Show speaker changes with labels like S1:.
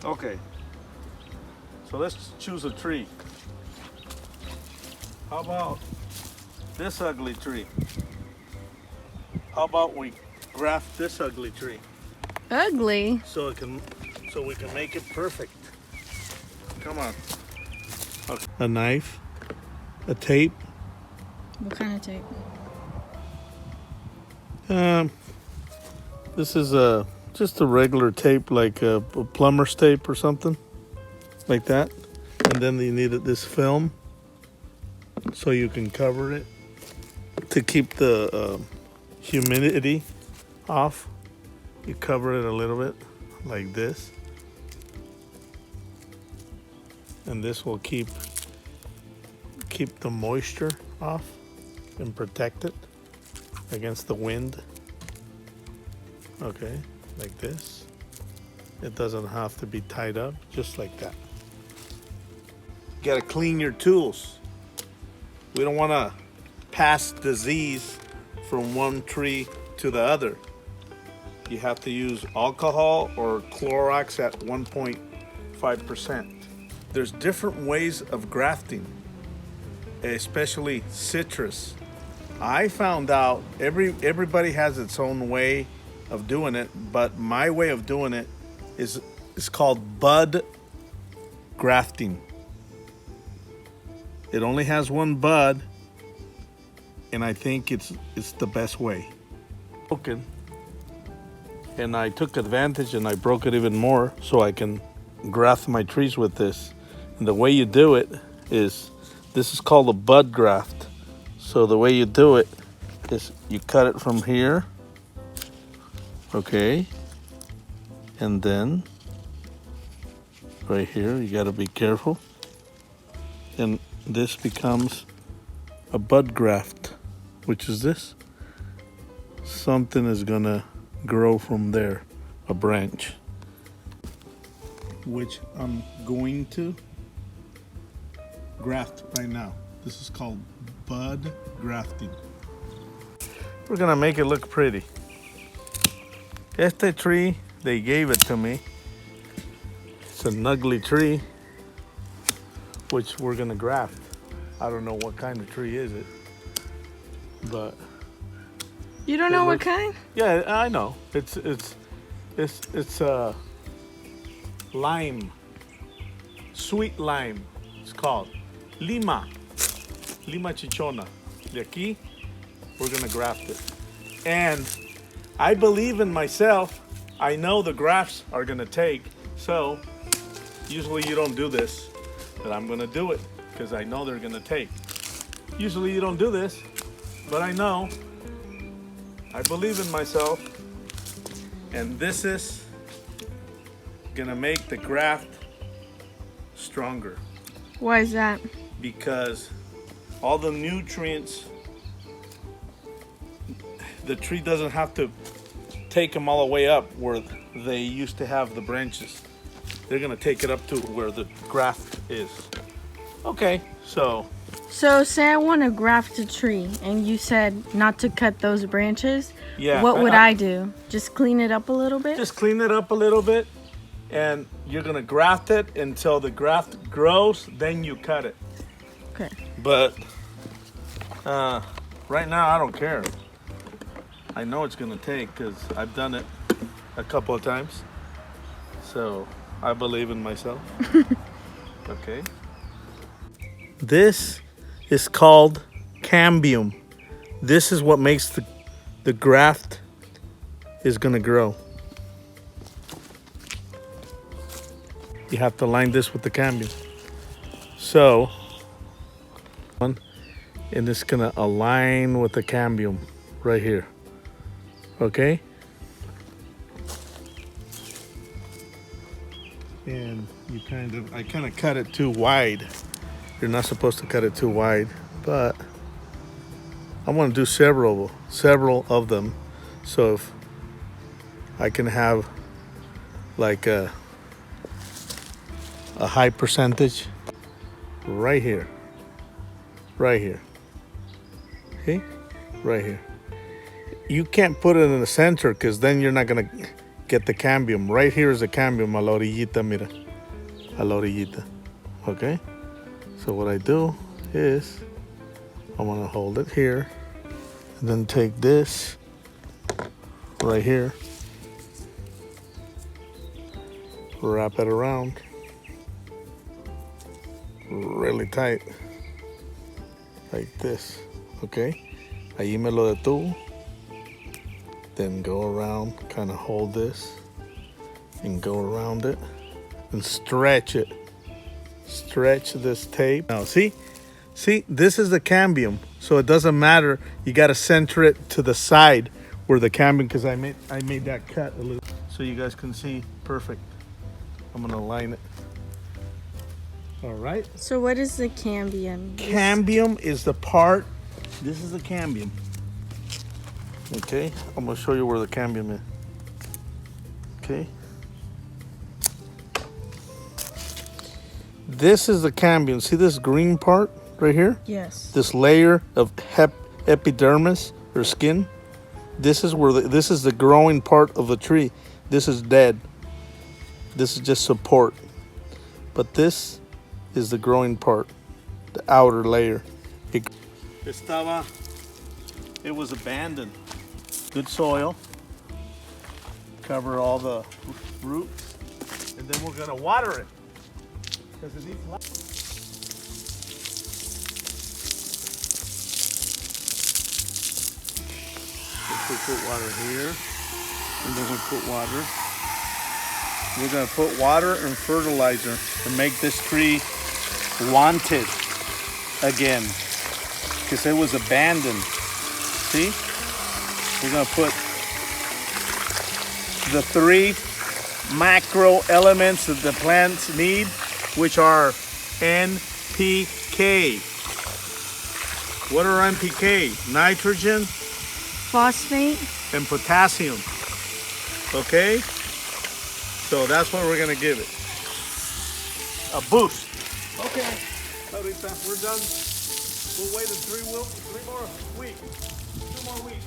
S1: Okay, so let's choose a tree. How about this ugly tree? How about we graft this ugly tree
S2: Ugly?
S1: so we can make it perfect. Come on. Okay. A knife, a tape.
S2: What kind of tape?
S1: Um, this is just a regular tape, like a plumber's tape or something, like that. And then you need this film, so you can cover it to keep the humidity off. You cover it a little bit, like this, and this will keep the moisture off and protect it against the wind. Okay, like this. It doesn't have to be tied up, just like that. You gotta clean your tools. We don't wanna pass disease from one tree to the other. You have to use alcohol or Clorox at 1.5%. There's different ways of grafting, especially citrus. I found out everybody has its own way of doing it, but my way of doing it is called bud grafting. It only has one bud, and I think it's the best way. Broken, and I took advantage and I broke it even more so I can graft my trees with this. And the way you do it is, this is called a bud graft. So the way you do it is you cut it from here, okay, and then right here you got to be careful, and this becomes a bud graft, which is this. Something is gonna grow from there, a branch, which I'm going to graft right now. This is called bud grafting. We're gonna make it look pretty. Este tree, they gave it to me. It's an ugly tree, which we're gonna graft. I don't know what kind of tree is it, but
S2: You don't know what kind?
S1: yeah, I know. It's lime, sweet lime. It's called Lima chichona. De aquí, we're gonna graft it. And I believe in myself. I know the grafts are gonna take. So usually you don't do this, but I'm gonna do it because I know they're gonna take. Usually you don't do this, but I know. I believe in myself, and this is gonna make the graft stronger.
S2: Why is that?
S1: Because all the nutrients, the tree doesn't have to take them all the way up where they used to have the branches. They're gonna take it up to where the graft is. Okay, so
S2: say I want to graft a tree and you said not to cut those branches.
S1: yeah,
S2: What would I do? Just clean it up a little bit?
S1: just clean it up a little bit, and you're gonna graft it until the graft grows, then you cut it.
S2: Okay.
S1: But right now I don't care. I know it's gonna take because I've done it a couple of times, so I believe in myself. Okay, this is called cambium. This is what makes the graft is gonna grow. You have to line this with the cambium. So, and it's gonna align with the cambium right here. Okay? And I kind of cut it too wide. You're not supposed to cut it too wide, but I want to do several of them, so if I can have like a high percentage right here, okay, right here. You can't put it in the center because then you're not gonna get the cambium. Right here is the cambium, a la orillita, mira. A la orillita. Okay? So what I do is, I'm gonna hold it here, and then take this right here, wrap it around really tight, like this, okay? Ahí me lo detuvo. Then go around, kind of hold this, and go around it, and stretch it. Stretch this tape. Now, see, this is the cambium, so it doesn't matter. You got to center it to the side where the cambium, because I made that cut a little, so you guys can see perfect. I'm gonna line it. All right.
S2: So what is the cambium?
S1: Cambium is the part. This is the cambium. Okay, I'm gonna show you where the cambium is. Okay. This is the cambium. See this green part right here?
S2: Yes.
S1: This layer of epidermis or skin. This is where this is the growing part of the tree. This is dead. This is just support. But this is the growing part, the outer layer. It was abandoned. Good soil. Cover all the roots. And then we're gonna water it. Because it needs light. We put water here. And then we put water. We're gonna put water and fertilizer to make this tree wanted again. Because it was abandoned. See? We're gonna put the 3 macro elements that the plants need, which are NPK. What are NPK? Nitrogen,
S2: Phosphate,
S1: and potassium. Okay? So that's what we're gonna give it. A boost. Okay, Laurita, we're done. We'll wait 3 more weeks. 2 more weeks.